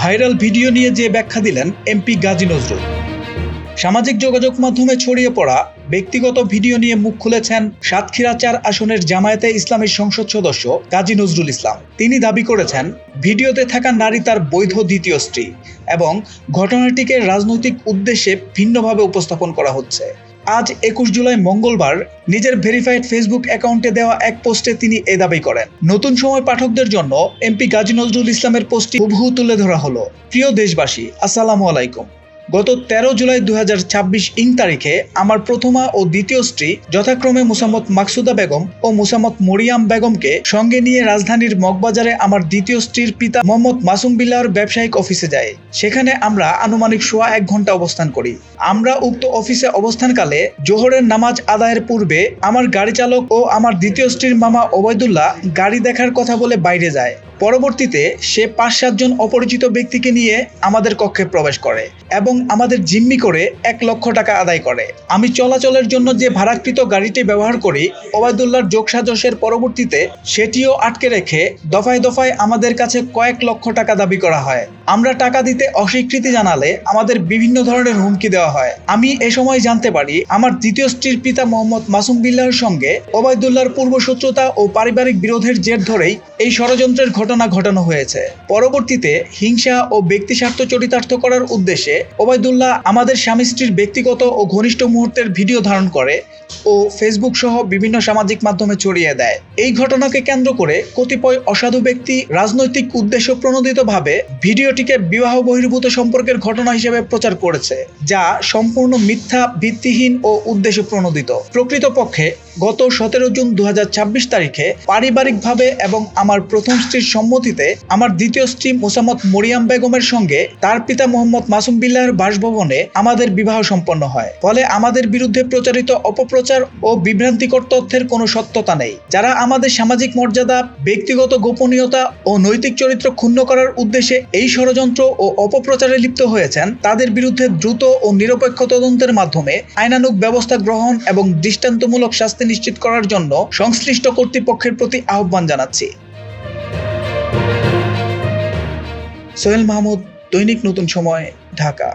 Viral video নিয়ে যে ব্যাখ্যা দিলেন এমপি গাজী নজরুল। সামাজিক যোগাযোগ মাধ্যমে ছড়িয়ে পড়া ব্যক্তিগত ভিডিও নিয়ে মুখ খুলেছেন সাতক্ষীরা ৪ আসনের জামায়াতে ইসলামীর সংসদ সদস্য গাজী নজরুল ইসলাম। তিনি দাবি করেছেন, ভিডিওতে থাকা নারী তার বৈধ দ্বিতীয় স্ত্রী এবং ঘটনাটিকে রাজনৈতিক উদ্দেশ্যে ভিন্নভাবে উপস্থাপন করা হচ্ছে। আজ ২১ জুলাই মঙ্গলবার নিজের ভেরিফাইড ফেসবুক অ্যাকাউন্টে দেওয়া এক পোস্টে তিনি এ দাবি করেন। নতুন সময় পাঠকদের জন্য এমপি গাজী নজরুল ইসলামের পোস্টটি হুবহু তুলে ধরা হলো। প্রিয় দেশবাসী, আসসালামু আলাইকুম। গত ১৩ জুলাই ২০২৬ ইং তারিখে আমার প্রথমা ও দ্বিতীয় স্ত্রী যথাক্রমে মুসাম্মদ মাকসুদা বেগম ও মুসাম্মদ মরিয়াম বেগমকে সঙ্গে নিয়ে রাজধানীর মগবাজারে আমার দ্বিতীয় স্ত্রীর পিতা মোহাম্মদ মাসুম বিল্লাহর ব্যবসায়িক অফিসে যাই। সেখানে আমরা আনুমানিক সোয়া ১ ঘন্টা অবস্থান করি। আমরা উক্ত অফিসে অবস্থানকালে জোহরের নামাজ আদায়ের পূর্বে আমার গাড়ি চালক ও আমার দ্বিতীয় স্ত্রীর মামা ওবায়দুল্লাহ গাড়ি দেখার কথা বলে বাইরে যায়। পরবর্তীতে সে ৫-৭ জন অপরিচিত ব্যক্তিকে নিয়ে আমাদের কক্ষে প্রবেশ করে এবং আমাদের জিম্মি করে ১ লক্ষ টাকা আদায় করে। আমি চলাচলের জন্য যে ভাড়াকৃত গাড়িটি ব্যবহার করি, ওবায়দুল্লাহর যোগসাজশের পরবর্তীতে সেটিও আটকে রেখে দফায় দফায় আমাদের কাছে কয়েক লক্ষ টাকা দাবি করা হয়। আমরা টাকা দিতে অস্বীকৃতি জানালে আমাদের বিভিন্ন ধরনের হুমকি দেওয়া হয়। আমি এ সময় জানতে পারি আমার দ্বিতীয় স্ত্রীর পিতা মোহাম্মদ মাসুম বিল্লাহর সঙ্গে ওবায়দুল্লাহর পূর্বশত্রুতা ও পারিবারিক বিরোধের জের ধরেই এই ষড়যন্ত্রের ঘটনা ঘটানো হয়েছে। পরবর্তীতে হিংসা ও ব্যক্তি স্বার্থ চরিতার্থ করার উদ্দেশ্যে ওবায়দুল্লাহ আমাদের স্বামী স্ত্রীর ব্যক্তিগত ও ঘনিষ্ঠ মুহূর্তের ভিডিও ধারণ করে ও ফেসবুক সহ বিভিন্ন সামাজিক মাধ্যমে ছড়িয়ে দেয়। এই ঘটনাকে কেন্দ্র করে কতিপয় অসাধু ব্যক্তি রাজনৈতিক উদ্দেশ্য প্রণোদিতভাবে ভিডিওটিকে বিবাহ বহির্ভূত সম্পর্কের ঘটনা হিসেবে প্রচার করেছে, যা সম্পূর্ণ মিথ্যা, ভিত্তিহীন ও উদ্দেশ্য প্রণোদিত। প্রকৃতপক্ষে গত ১৭ জুন ২০২৬ তারিখে পারিবারিকভাবে এবং আমার প্রথম স্ত্রীর সম্মতিতে আমার দ্বিতীয় স্ত্রী মুসাম্মদ মরিয়াম বেগমের সঙ্গে তার পিতা মোহাম্মদ মাসুম বিল্লাহর বাসভবনে আমাদের বিবাহ সম্পন্ন হয়। ফলে আমাদের বিরুদ্ধে প্রচারিত অপপ্রচার ও বিভ্রান্তিকর তথ্যের কোনো সত্যতা নেই। যারা আমাদের সামাজিক মর্যাদা, ব্যক্তিগত গোপনীয়তা ও নৈতিক চরিত্র ক্ষুণ্ণ করার উদ্দেশ্যে এই ষড়যন্ত্র ও অপপ্রচারে লিপ্ত হয়েছেন, তাদের বিরুদ্ধে দ্রুত ও নিরপেক্ষ তদন্তের মাধ্যমে আইনানুগ ব্যবস্থা গ্রহণ এবং দৃষ্টান্তমূলক শাস্তি নিশ্চিত করার জন্য সংশ্লিষ্ট কর্তৃপক্ষের প্রতি আহ্বান জানাচ্ছি। সোহেল মাহমুদ, দৈনিক নতুন সময়, ঢাকা।